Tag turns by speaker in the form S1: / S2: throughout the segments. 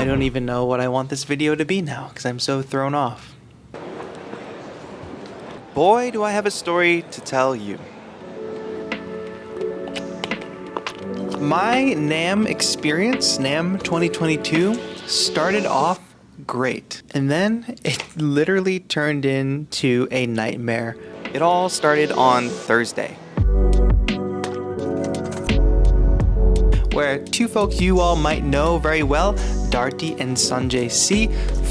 S1: I don't even know what I want this video to be now because I'm so thrown off. Boy, do I have a story to tell you. My NAMM experience, NAMM 2022, started off great. And then it literally turned into a nightmare. It all started on Thursday, where two folks you all might know very well, Darty and Sanjay C,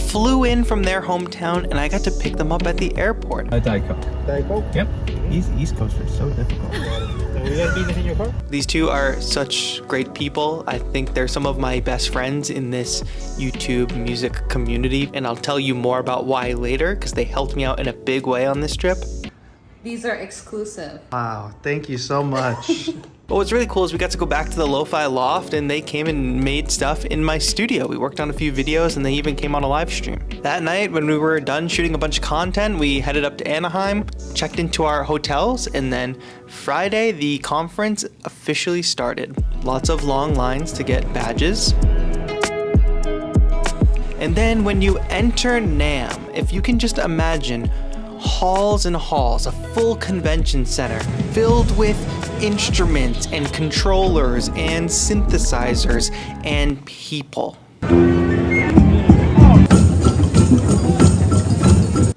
S1: flew in from their hometown and I got to pick them up at the airport.
S2: Diet Coke. Diet Coke? Yep. These East Coasters are so difficult. Are you guys being in your car?
S1: These two are such great people. I think they're some of my best friends in this YouTube music community, and I'll tell you more about why later because they helped me out in a big way on this trip.
S3: These are exclusive.
S1: Wow, thank you so much. But what's really cool is we got to go back to the Lo-Fi Loft and they came and made stuff in my studio. We worked on a few videos and they even came on a live stream. That night when we were done shooting a bunch of content, we headed up to Anaheim, checked into our hotels, and then Friday the conference officially started. Lots of long lines to get badges. And then when you enter NAMM, if you can just imagine halls and halls, a full convention center filled with instruments and controllers and synthesizers and people.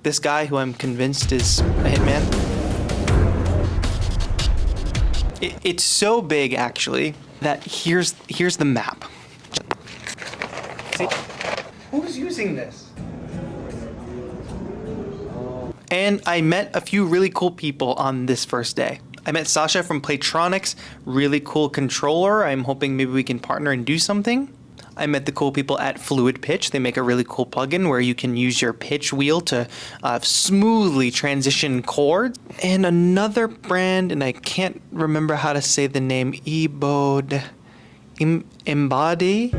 S1: This guy, who I'm convinced is a hitman, it's so big actually that here's the map. See? Who's using this? And I met a few really cool people on this first day. I met Sasha from Playtronics, really cool controller. I'm hoping maybe we can partner and do something. I met the cool people at Fluid Pitch. They make a really cool plugin where you can use your pitch wheel to smoothly transition chords. And another brand, and I can't remember how to say the name, Embody.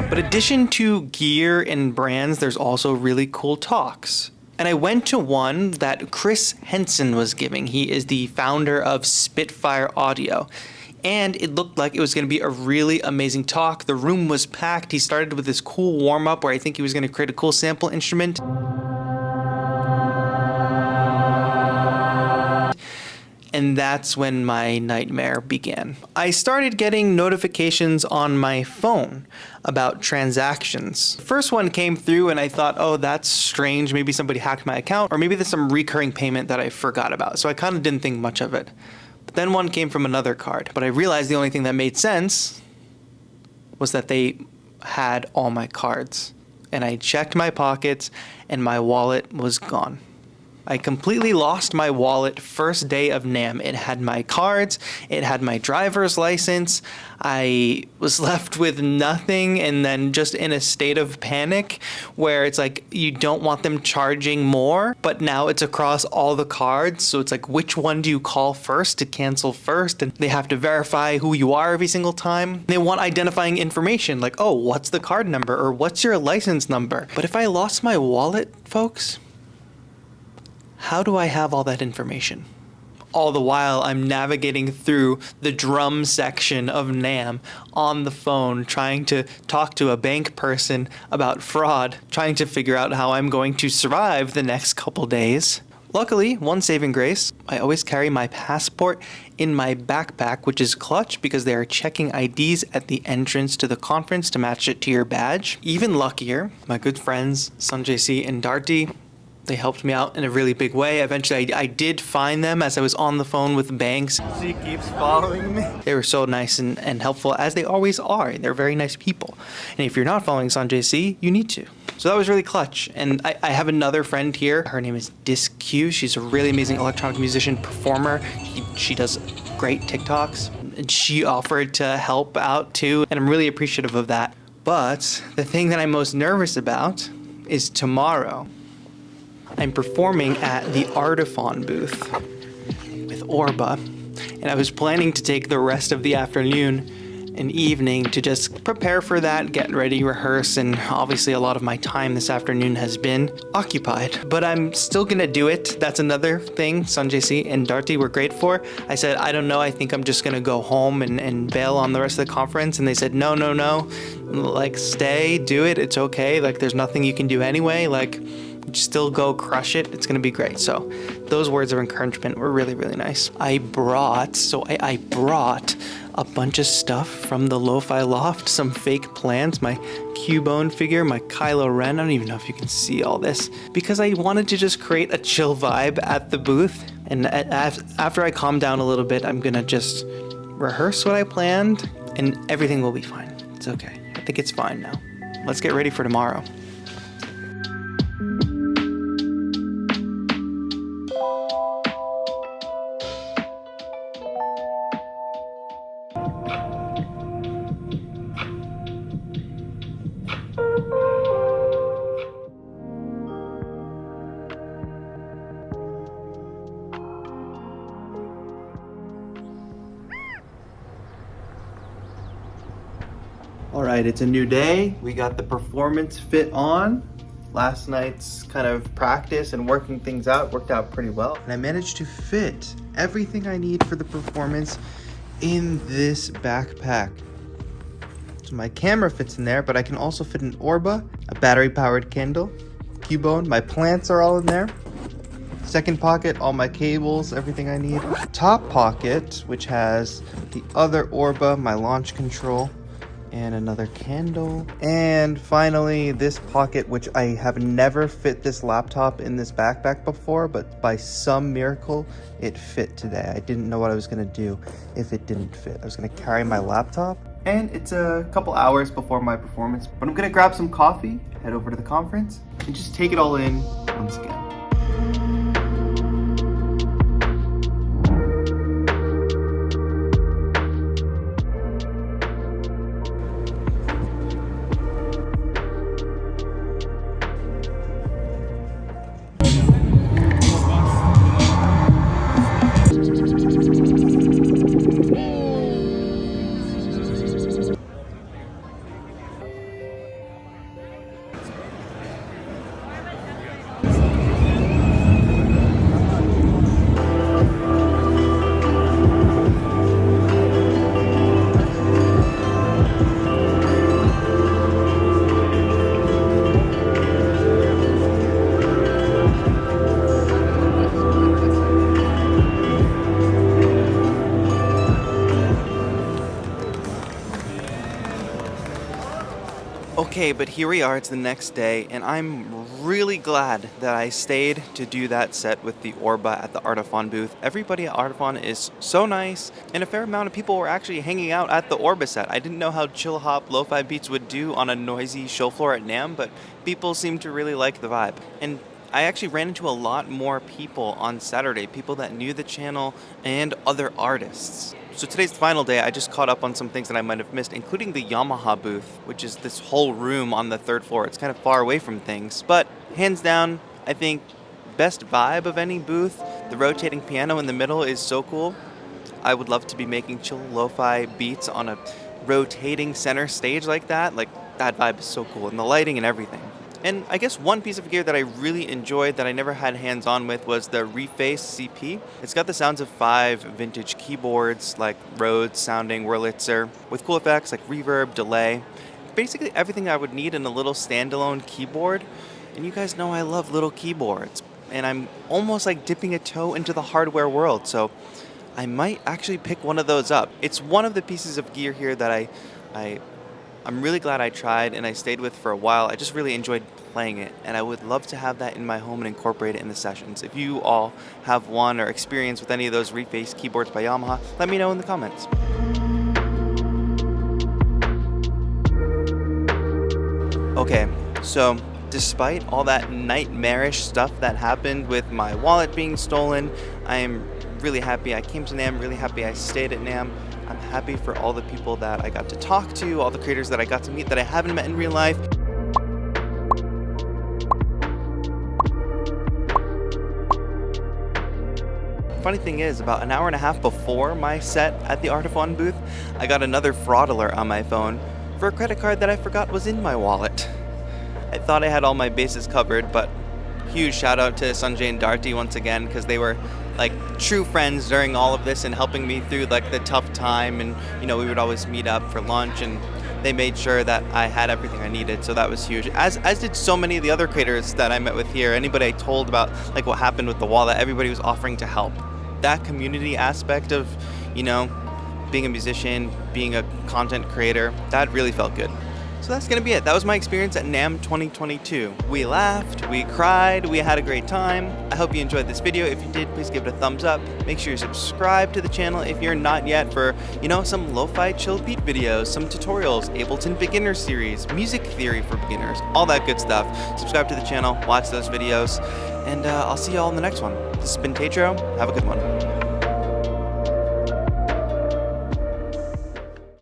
S1: But in addition to gear and brands, there's also really cool talks. And I went to one that Chris Henson was giving. He is the founder of Spitfire Audio. And it looked like it was going to be a really amazing talk. The room was packed. He started with this cool warm-up where I think he was going to create a cool sample instrument. And that's when my nightmare began. I started getting notifications on my phone about transactions. The first one came through and I thought, oh, that's strange. Maybe somebody hacked my account, or maybe there's some recurring payment that I forgot about. So I kind of didn't think much of it. But then one came from another card. But I realized the only thing that made sense was that they had all my cards. And I checked my pockets and my wallet was gone. I completely lost my wallet first day of NAMM. It had my cards, it had my driver's license. I was left with nothing and then just in a state of panic where it's like you don't want them charging more, but now it's across all the cards. So it's like, which one do you call first to cancel first? And they have to verify who you are every single time. They want identifying information like, oh, what's the card number or what's your license number? But if I lost my wallet, folks, how do I have all that information? All the while I'm navigating through the drum section of NAMM on the phone, trying to talk to a bank person about fraud, trying to figure out how I'm going to survive the next couple days. Luckily, one saving grace, I always carry my passport in my backpack, which is clutch because they are checking IDs at the entrance to the conference to match it to your badge. Even luckier, my good friends Sanjay C and Darty, they helped me out in a really big way. Eventually, I did find them as I was on the phone with banks. She keeps following me. They were so nice and helpful, as they always are. They're very nice people. And if you're not following Sanjay C, you need to. So that was really clutch. And I have another friend here. Her name is Disc Q. She's a really amazing electronic musician, performer. She does great TikToks. And she offered to help out too. And I'm really appreciative of that. But the thing that I'm most nervous about is tomorrow. I'm performing at the Artiphon booth with Orba, and I was planning to take the rest of the afternoon an evening to just prepare for that, get ready, rehearse, and obviously a lot of my time this afternoon has been occupied. But I'm still gonna do it. That's another thing Sanjay C and Darty were great for. I said, I don't know, I think I'm just gonna go home and bail on the rest of the conference. And they said, no, like stay, do it, it's okay. Like there's nothing you can do anyway. Like still go crush it. It's gonna be great. So those words of encouragement were really, really nice. I brought a bunch of stuff from the Lo-Fi Loft, some fake plants, my Cubone figure, my Kylo Ren. I don't even know if you can see all this, because I wanted to just create a chill vibe at the booth. And after I calm down a little bit, I'm gonna just rehearse what I planned and everything will be fine. It's okay. I think it's fine now. Let's get ready for tomorrow. All right, it's a new day. We got the performance fit on. Last night's kind of practice and working things out worked out pretty well. And I managed to fit everything I need for the performance in this backpack. So my camera fits in there, but I can also fit an Orba, a battery-powered Kindle, Cubone. My plants are all in there. Second pocket, all my cables, everything I need. Top pocket, which has the other Orba, my launch control, and another candle. And finally, this pocket, which I have never fit this laptop in this backpack before, but by some miracle, it fit today. I didn't know what I was gonna do if it didn't fit. I was gonna carry my laptop. And it's a couple hours before my performance, but I'm gonna grab some coffee, head over to the conference, and just take it all in once again. Okay, but here we are, it's the next day, and I'm really glad that I stayed to do that set with the Orba at the Artifon booth. Everybody at Artifon is so nice, and a fair amount of people were actually hanging out at the Orba set. I didn't know how chill hop lo-fi beats would do on a noisy show floor at NAMM, but people seem to really like the vibe. And I actually ran into a lot more people on Saturday, people that knew the channel and other artists. So today's the final day. I just caught up on some things that I might have missed, including the Yamaha booth, which is this whole room on the third floor. It's kind of far away from things, but hands down, I think best vibe of any booth. The rotating piano in the middle is so cool. I would love to be making chill lo-fi beats on a rotating center stage like that. Like, that vibe is so cool, and the lighting and everything. And I guess one piece of gear that I really enjoyed that I never had hands-on with was the Reface CP. It's got the sounds of 5 vintage keyboards like Rhodes sounding Wurlitzer with cool effects like reverb, delay, basically everything I would need in a little standalone keyboard. And you guys know I love little keyboards, and I'm almost like dipping a toe into the hardware world, so I might actually pick one of those up. It's one of the pieces of gear here that I'm really glad I tried and I stayed with for a while. I just really enjoyed playing it, and I would love to have that in my home and incorporate it in the sessions. If you all have one or experience with any of those Reface keyboards by Yamaha, let me know in the comments. Okay, so despite all that nightmarish stuff that happened with my wallet being stolen, I am really happy I came to NAMM, really happy I stayed at NAMM. I'm happy for all the people that I got to talk to, all the creators that I got to meet that I haven't met in real life. funny thing is, about an hour and a half before my set at the Art of One booth, I got another fraud alert on my phone for a credit card that I forgot was in my wallet. I thought I had all my bases covered, but huge shout out to Sanjay and Darty once again, because they were like true friends during all of this and helping me through like the tough time. And we would always meet up for lunch, and they made sure that I had everything I needed, so that was huge. As did so many of the other creators that I met with here. Anybody I told about like what happened with the wallet, everybody was offering to help. That community aspect of being a musician, being a content creator, that really felt good. So that's going to be it. That was my experience at NAMM 2022. We laughed, we cried, we had a great time. I hope you enjoyed this video. If you did, please give it a thumbs up. Make sure you subscribe to the channel if you're not yet for, some lo-fi chill beat videos, some tutorials, Ableton beginner series, music theory for beginners, all that good stuff. Subscribe to the channel, watch those videos, and I'll see you all in the next one. This has been TAETRO. Have a good one.